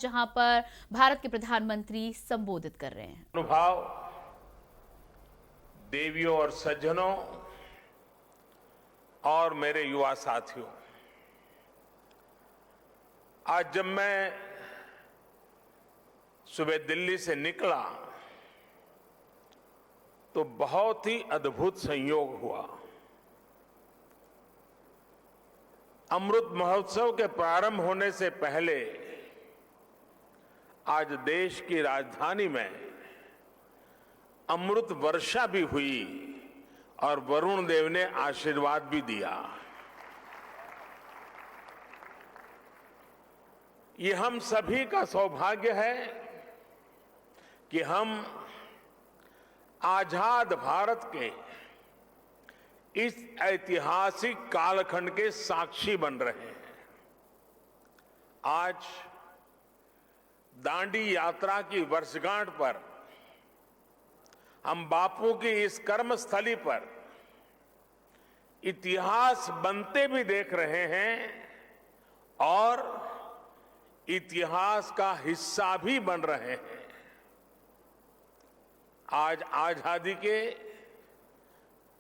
जहां पर भारत के प्रधानमंत्री संबोधित कर रहे हैं। अनुभाव देवियों और सज्जनों और मेरे युवा साथियों, आज जब मैं सुबह दिल्ली से निकला तो बहुत ही अद्भुत संयोग हुआ। अमृत महोत्सव के प्रारंभ होने से पहले आज देश की राजधानी में अमृत वर्षा भी हुई और वरुण देव ने आशीर्वाद भी दिया। ये हम सभी का सौभाग्य है कि हम आजाद भारत के इस ऐतिहासिक कालखंड के साक्षी बन रहे हैं। आज दांडी यात्रा की वर्षगांठ पर हम बापू की इस कर्मस्थली पर इतिहास बनते भी देख रहे हैं और इतिहास का हिस्सा भी बन रहे हैं। आज आजादी के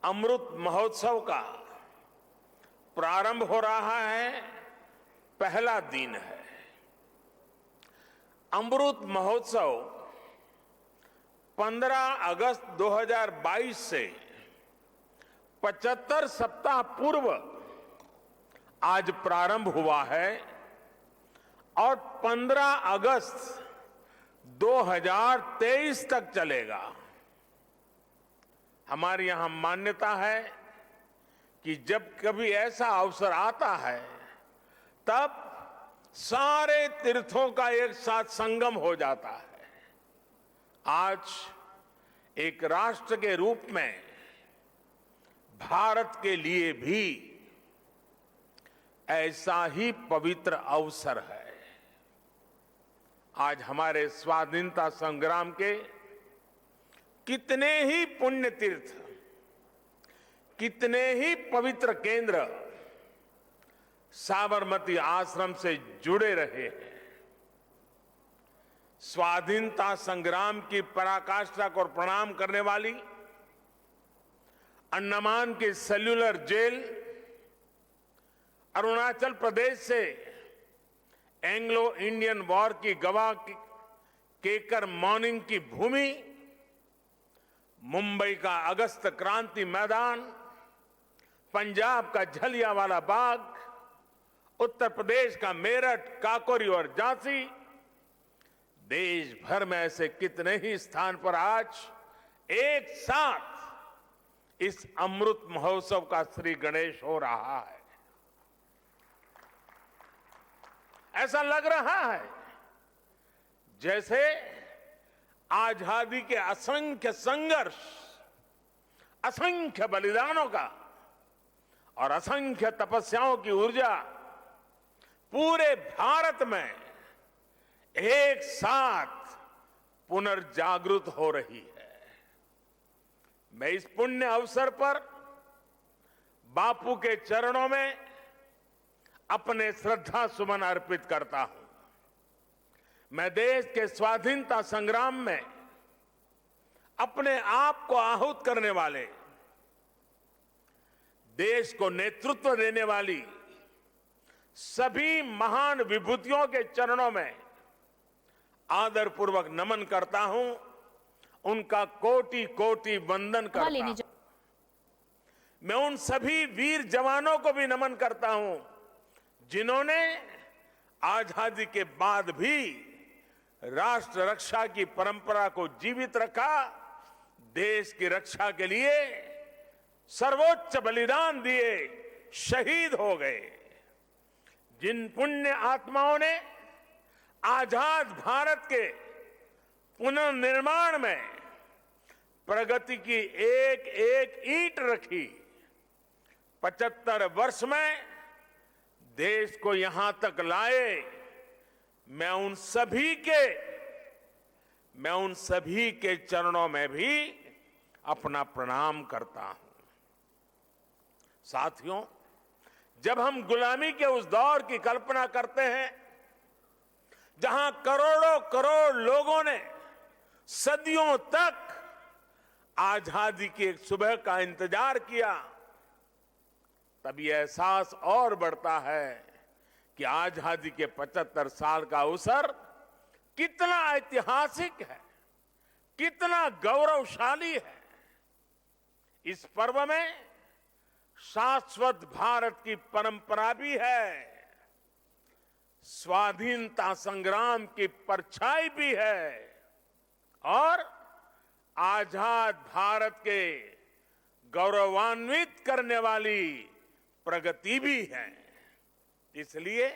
अमृत महोत्सव का प्रारंभ हो रहा है, पहला दिन है। अमृत महोत्सव 15 अगस्त 2022 से 75 सप्ताह पूर्व आज प्रारंभ हुआ है और 15 अगस्त 2023 तक चलेगा। हमारे यहां मान्यता है कि जब कभी ऐसा अवसर आता है तब सारे तीर्थों का एक साथ संगम हो जाता है। आज एक राष्ट्र के रूप में भारत के लिए भी ऐसा ही पवित्र अवसर है। आज हमारे स्वाधीनता संग्राम के कितने ही पुण्य तीर्थ, कितने ही पवित्र केंद्र साबरमती आश्रम से जुड़े रहे हैं। स्वाधीनता संग्राम की पराकाष्ठा को प्रणाम करने वाली अंडमान की सेल्यूलर जेल, अरुणाचल प्रदेश से एंग्लो इंडियन वॉर की गवाह केकर मॉर्निंग की भूमि, मुंबई का अगस्त क्रांति मैदान, पंजाब का जलियांवाला बाग, उत्तर प्रदेश का मेरठ, काकोरी और झांसी, देश भर में ऐसे कितने ही स्थान पर आज एक साथ इस अमृत महोत्सव का श्री गणेश हो रहा है। ऐसा लग रहा है जैसे आजादी के असंख्य संघर्ष, असंख्य बलिदानों का और असंख्य तपस्याओं की ऊर्जा पूरे भारत में एक साथ पुनर्जागृत हो रही है। मैं इस पुण्य अवसर पर बापू के चरणों में अपने श्रद्धा सुमन अर्पित करता हूं। मैं देश के स्वाधीनता संग्राम में अपने आप को आहूत करने वाले, देश को नेतृत्व देने वाली सभी महान विभूतियों के चरणों में आदरपूर्वक नमन करता हूं, उनका कोटि कोटि वंदन करता हूं। मैं उन सभी वीर जवानों को भी नमन करता हूं जिन्होंने आजादी के बाद भी राष्ट्र रक्षा की परंपरा को जीवित रखा, देश की रक्षा के लिए सर्वोच्च बलिदान दिए, शहीद हो गए। जिन पुण्य आत्माओं ने आजाद भारत के पुनर्निर्माण में प्रगति की एक एक ईंट रखी, 75 वर्ष में देश को यहां तक लाए, मैं उन सभी के चरणों में भी अपना प्रणाम करता हूं। साथियों, जब हम गुलामी के उस दौर की कल्पना करते हैं जहां करोड़ों करोड़ लोगों ने सदियों तक आजादी की एक सुबह का इंतजार किया, तब ये एहसास और बढ़ता है कि आजादी के 75 साल का अवसर कितना ऐतिहासिक है, कितना गौरवशाली है। इस पर्व में शाश्वत भारत की परंपरा भी है, स्वाधीनता संग्राम की परछाई भी है और आजाद भारत के गौरवान्वित करने वाली प्रगति भी है। इसलिए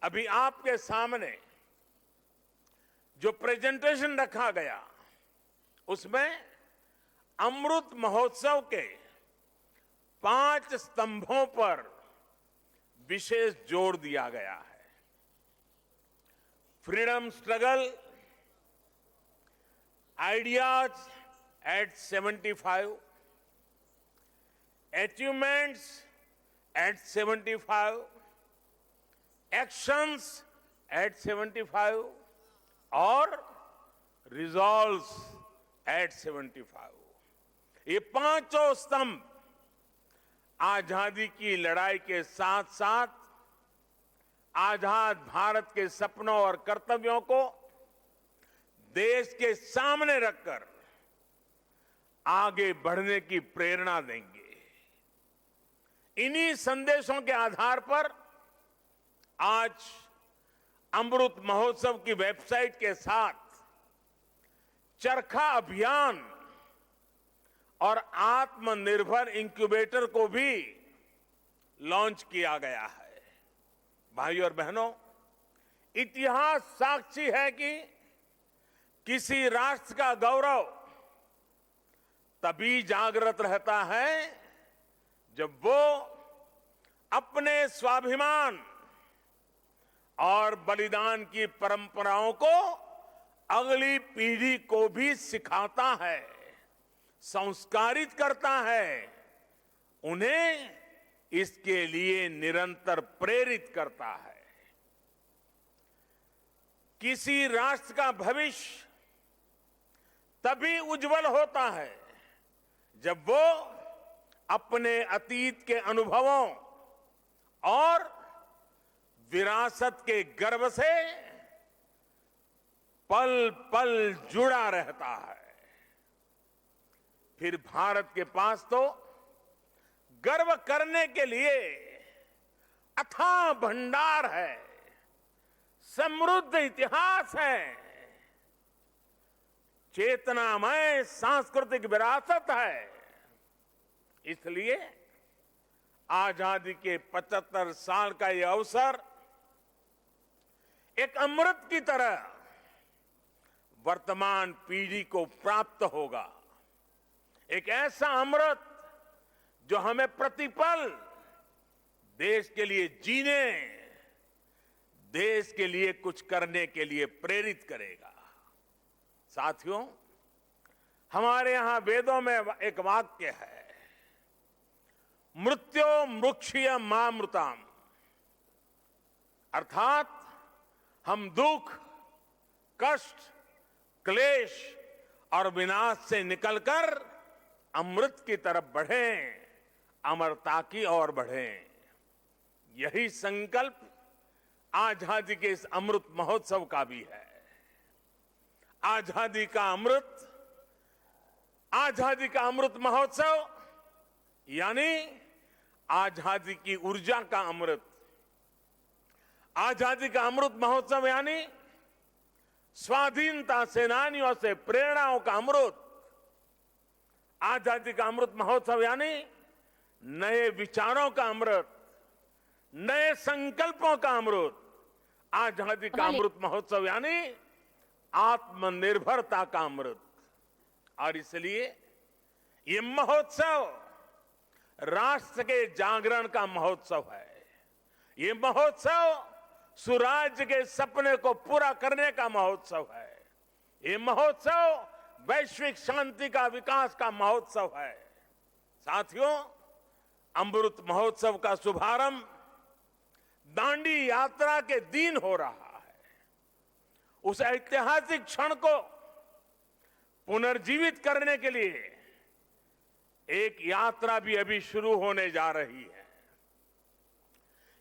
अभी आपके सामने जो प्रेजेंटेशन रखा गया, उसमें अमृत महोत्सव के 5 स्तंभों पर विशेष जोर दिया गया है। Freedom struggle, ideas at 75, achievements at 75, actions at 75 और रिजॉल्व्स एट 75। ये पांचों स्तंभ आजादी की लड़ाई के साथ साथ आजाद भारत के सपनों और कर्तव्यों को देश के सामने रखकर आगे बढ़ने की प्रेरणा देंगे। इन्हीं संदेशों के आधार पर आज अमृत महोत्सव की वेबसाइट के साथ चरखा अभियान और आत्मनिर्भर इंक्यूबेटर को भी लॉन्च किया गया है। भाइयों और बहनों, इतिहास साक्षी है कि किसी राष्ट्र का गौरव तभी जागृत रहता है जब वो अपने स्वाभिमान और बलिदान की परंपराओं को अगली पीढ़ी को भी सिखाता है, संस्कारित करता है, उन्हें इसके लिए निरंतर प्रेरित करता है। किसी राष्ट्र का भविष्य तभी उज्जवल होता है जब वो अपने अतीत के अनुभवों और विरासत के गर्व से पल पल जुड़ा रहता है। फिर भारत के पास तो गर्व करने के लिए अथाह भंडार है, समृद्ध इतिहास है, चेतनामय सांस्कृतिक विरासत है। इसलिए आजादी के 75 साल का यह अवसर एक अमृत की तरह वर्तमान पीढ़ी को प्राप्त होगा। एक ऐसा अमृत जो हमें प्रतिपल देश के लिए जीने, देश के लिए कुछ करने के लिए प्रेरित करेगा। साथियों, हमारे यहां वेदों में एक वाक्य है, मृत्यो मृक्षीय मामृताम, अर्थात हम दुख, कष्ट, क्लेश और विनाश से निकलकर अमृत की तरफ बढ़ें, अमरता की ओर बढ़ें। यही संकल्प आजादी के इस अमृत महोत्सव का भी है। आजादी का अमृत महोत्सव यानी आजादी की ऊर्जा का अमृत। आजादी का अमृत महोत्सव यानी स्वाधीनता सेनानियों से प्रेरणाओं का अमृत। आजादी का अमृत महोत्सव यानी नए विचारों का अमृत, नए संकल्पों का अमृत। आजादी का अमृत महोत्सव यानी आत्मनिर्भरता का अमृत। और इसलिए ये महोत्सव राष्ट्र के जागरण का महोत्सव है। ये महोत्सव सुराज्य के सपने को पूरा करने का महोत्सव है। ये महोत्सव वैश्विक शांति का, विकास का महोत्सव है। साथियों, अमृत महोत्सव का शुभारंभ दांडी यात्रा के दिन हो रहा है। उस ऐतिहासिक क्षण को पुनर्जीवित करने के लिए एक यात्रा भी अभी शुरू होने जा रही है।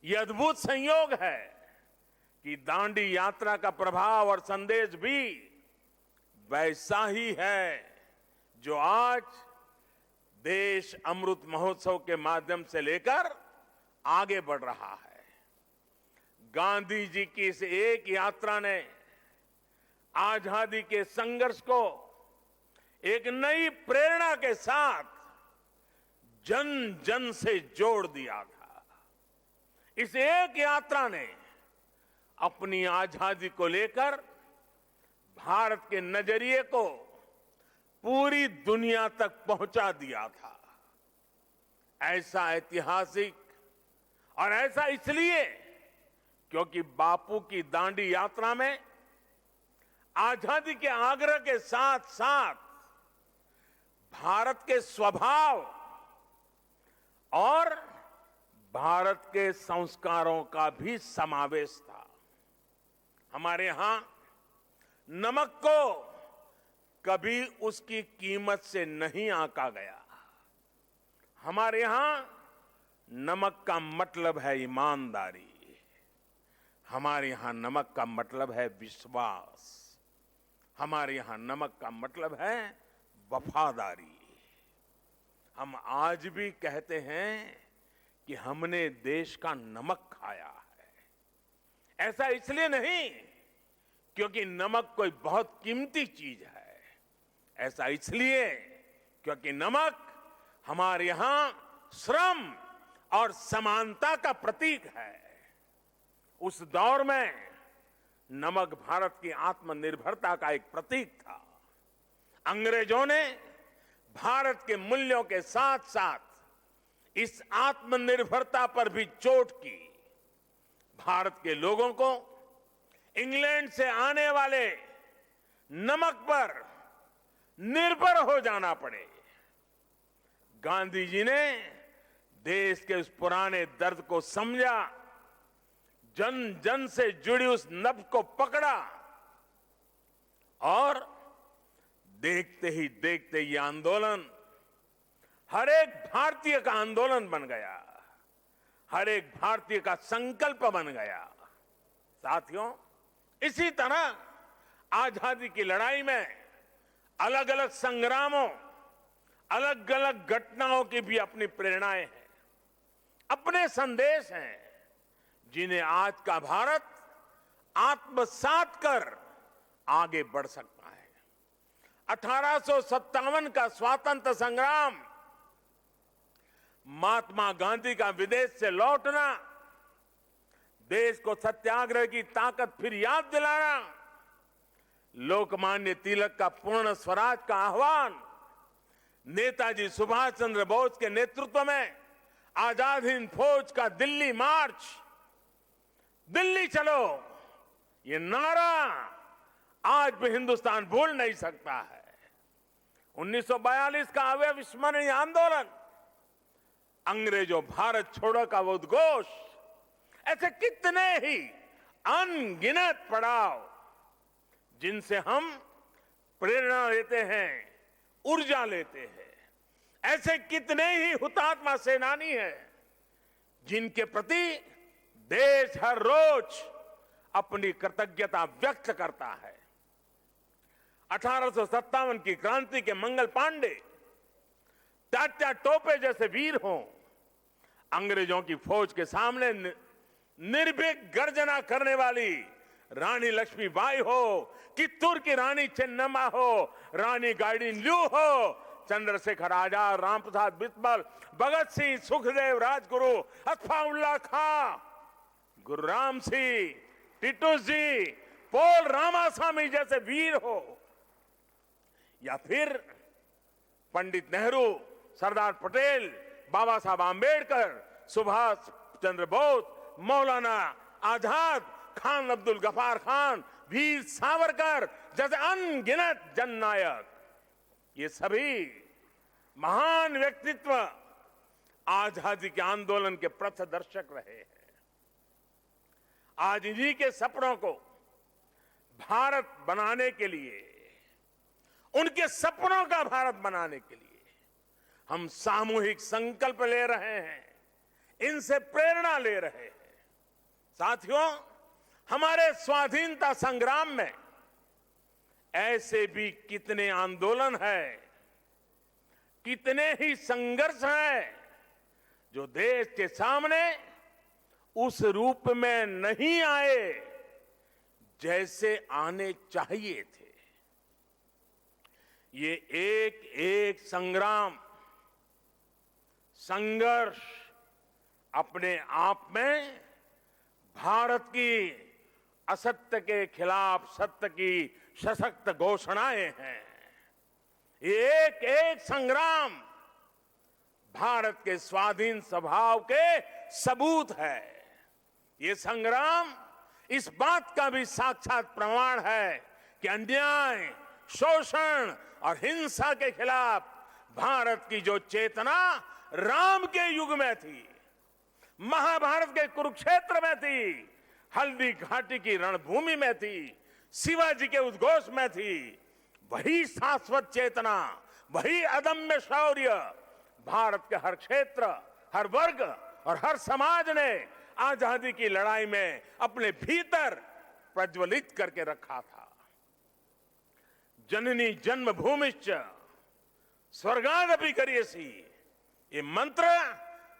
यह अद्भुत संयोग है कि दांडी यात्रा का प्रभाव और संदेश भी वैसा ही है जो आज देश अमृत महोत्सव के माध्यम से लेकर आगे बढ़ रहा है। गांधी जी की इस एक यात्रा ने आजादी के संघर्ष को एक नई प्रेरणा के साथ जन जन से जोड़ दिया था। इस एक यात्रा ने अपनी आजादी को लेकर भारत के नजरिए को पूरी दुनिया तक पहुंचा दिया था। ऐसा ऐतिहासिक और ऐसा इसलिए क्योंकि बापू की दांडी यात्रा में आजादी के आग्रह के साथ साथ भारत के स्वभाव और भारत के संस्कारों का भी समावेश था। हमारे यहां नमक को कभी उसकी कीमत से नहीं आंका गया। हमारे यहां नमक का मतलब है ईमानदारी। हमारे यहां नमक का मतलब है विश्वास। हमारे यहां नमक का मतलब है वफादारी। हम आज भी कहते हैं कि हमने देश का नमक खाया है। ऐसा इसलिए नहीं क्योंकि नमक कोई बहुत कीमती चीज है। ऐसा इसलिए क्योंकि नमक हमारे यहां श्रम और समानता का प्रतीक है। उस दौर में नमक भारत की आत्मनिर्भरता का एक प्रतीक था। अंग्रेजों ने भारत के मूल्यों के साथ साथ इस आत्मनिर्भरता पर भी चोट की। भारत के लोगों को इंग्लैंड से आने वाले नमक पर निर्भर हो जाना पड़े। गांधी जी ने देश के उस पुराने दर्द को समझा, जन जन से जुड़ी उस नब्ज को पकड़ा और देखते ही देखते ये आंदोलन हर एक भारतीय का आंदोलन बन गया, हर एक भारतीय का संकल्प बन गया। साथियों, इसी तरह आजादी की लड़ाई में अलग अलग संग्रामों, अलग अलग घटनाओं की भी अपनी प्रेरणाएं हैं, अपने संदेश हैं, जिन्हें आज का भारत आत्मसात कर आगे बढ़ सकता है। 1857 का स्वातंत्र्य संग्राम, महात्मा गांधी का विदेश से लौटना, देश को सत्याग्रह की ताकत फिर याद दिलाना, लोकमान्य तिलक का पूर्ण स्वराज का आह्वान, नेताजी सुभाष चंद्र बोस के नेतृत्व में आजाद हिंद फौज का दिल्ली मार्च, दिल्ली चलो, ये नारा आज भी हिंदुस्तान भूल नहीं सकता है। 1942 का अविस्मरणीय आंदोलन, अंग्रेजों भारत छोड़ो का वो उद्घोष, ऐसे कितने ही अनगिनत पड़ाव जिनसे हम प्रेरणा लेते हैं, ऊर्जा लेते हैं। ऐसे कितने ही हुतात्मा सेनानी हैं जिनके प्रति देश हर रोज अपनी कृतज्ञता व्यक्त करता है। 1857 की क्रांति के मंगल पांडे, तात्या टोपे जैसे वीर हों, अंग्रेजों की फौज के सामने निर्भीक गर्जना करने वाली रानी लक्ष्मीबाई हो, कित्तूर की रानी चेन्नम्मा हो, रानी गाइडिनल्यू हो, चंद्रशेखर आजाद, रामप्रसाद बिस्मिल, भगत सिंह, सुखदेव, राजगुरु, अत्फाउल्लाह खां, गुरुराम सिंह, टिटू जी, पोल रामास्वामी जैसे वीर हो, या फिर पंडित नेहरू, सरदार पटेल, बाबा साहब आंबेडकर, सुभाष चंद्र बोस, मौलाना आजाद, खान अब्दुल गफार खान, वीर सावरकर जैसे अनगिनत जननायक, ये सभी महान व्यक्तित्व आजादी के आंदोलन के पथदर्शक रहे हैं। आज इन्हीं के सपनों को भारत बनाने के लिए, उनके सपनों का भारत बनाने के लिए हम सामूहिक संकल्प ले रहे हैं, इनसे प्रेरणा ले रहे हैं। साथियों, हमारे स्वाधीनता संग्राम में ऐसे भी कितने आंदोलन हैं, कितने ही संघर्ष हैं जो देश के सामने उस रूप में नहीं आए जैसे आने चाहिए थे। ये एक एक संग्राम, संघर्ष अपने आप में भारत की असत्य के खिलाफ सत्य की सशक्त घोषणाएं हैं। ये एक एक संग्राम भारत के स्वाधीन स्वभाव के सबूत है। ये संग्राम इस बात का भी साक्षात प्रमाण है कि अन्याय, शोषण और हिंसा के खिलाफ भारत की जो चेतना राम के युग में थी, महाभारत के कुरुक्षेत्र में थी, हल्दी घाटी की रणभूमि में थी, शिवाजी के उद्घोष में थी, वही शाश्वत चेतना, वही अदम्य शौर्य भारत के हर क्षेत्र, हर वर्ग और हर समाज ने आजादी की लड़ाई में अपने भीतर प्रज्वलित करके रखा था। जननी जन्मभूमिश्च स्वर्गादपि करियसी, ये मंत्र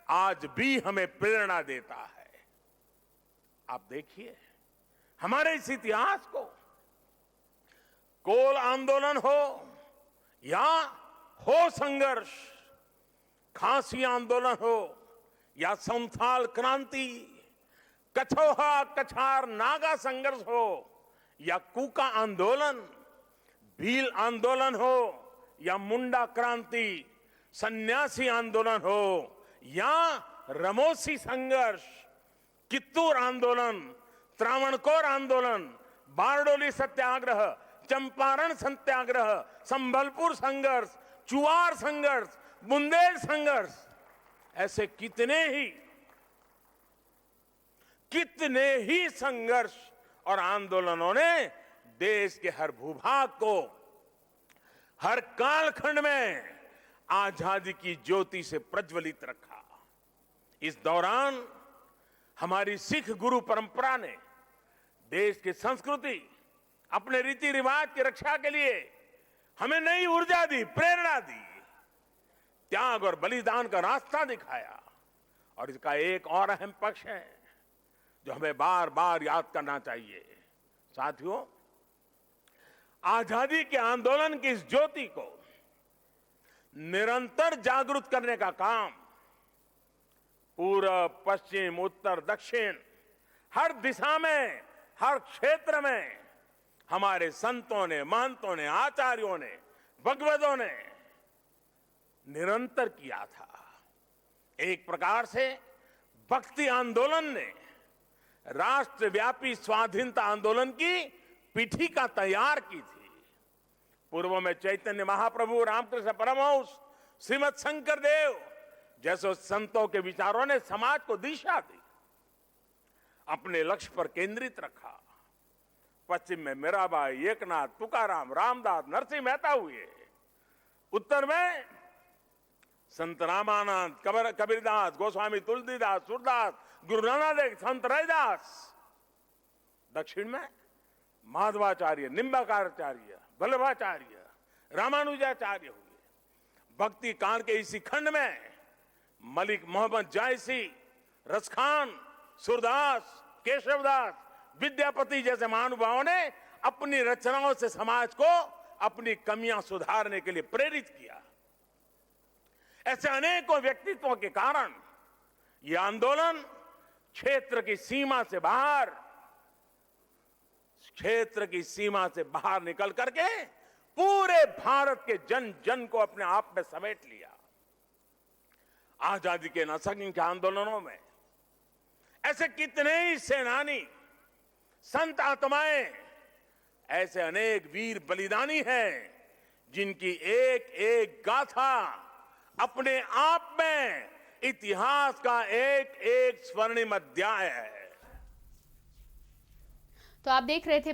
आज भी हमें प्रेरणा देता है। आप देखिए हमारे इस इतिहास को, कोल आंदोलन हो या हो संघर्ष, खासी आंदोलन हो या संथाल क्रांति, कछोहा कछार नागा संघर्ष हो या कूका आंदोलन, भील आंदोलन हो या मुंडा क्रांति, सन्यासी आंदोलन हो या रमोसी संघर्ष, कित्तूर आंदोलन, त्रावणकोर आंदोलन, बारडोली सत्याग्रह, चंपारण सत्याग्रह, संबलपुर संघर्ष, चुआर संघर्ष, बुंदेल संघर्ष, ऐसे कितने ही संघर्ष और आंदोलनों ने देश के हर भूभाग को, हर कालखंड में आजादी की ज्योति से प्रज्वलित रखा। इस दौरान हमारी सिख गुरु परंपरा ने देश की संस्कृति, अपने रीति रिवाज की रक्षा के लिए हमें नई ऊर्जा दी, प्रेरणा दी, त्याग और बलिदान का रास्ता दिखाया। और इसका एक और अहम पक्ष है जो हमें बार बार याद करना चाहिए। साथियों, आजादी के आंदोलन की इस ज्योति को निरंतर जागृत करने का काम पूर्व, पश्चिम, उत्तर, दक्षिण, हर दिशा में, हर क्षेत्र में हमारे संतों ने, महंतों ने, आचार्यों ने, भगवतों ने निरंतर किया था। एक प्रकार से भक्ति आंदोलन ने राष्ट्रव्यापी स्वाधीनता आंदोलन की पीठिका तैयार की थी। पूर्व में चैतन्य महाप्रभु, रामकृष्ण परमहंस, श्रीमद शंकर देव जैसे संतों के विचारों ने समाज को दिशा दी, अपने लक्ष्य पर केंद्रित रखा। पश्चिम में मीराबाई, एकनाथ, तुकाराम, रामदास, नरसिंह मेहता हुए। उत्तर में संत रामानंद, कबीरदास, गोस्वामी तुलसीदास, सूरदास, गुरु नानक देव, संत रैदास। दक्षिण में माधवाचार्य, निम्बाकारचार्य, वल्लभाचार्य, रामानुजाचार्य हुए। भक्ति काल के इसी खंड में मलिक मोहम्मद जायसी, रसखान, सूरदास, केशवदास, विद्यापति जैसे महानुभावों ने अपनी रचनाओं से समाज को अपनी कमियां सुधारने के लिए प्रेरित किया। ऐसे अनेकों व्यक्तित्वों के कारण यह आंदोलन क्षेत्र की सीमा से बाहर निकल करके पूरे भारत के जन जन को अपने आप में समेट लिया। आजादी के असंख्य आंदोलनों में ऐसे कितने ही सेनानी, संत आत्माएं, ऐसे अनेक वीर बलिदानी हैं जिनकी एक एक गाथा अपने आप में इतिहास का एक एक स्वर्णिम अध्याय है। तो आप देख रहे थे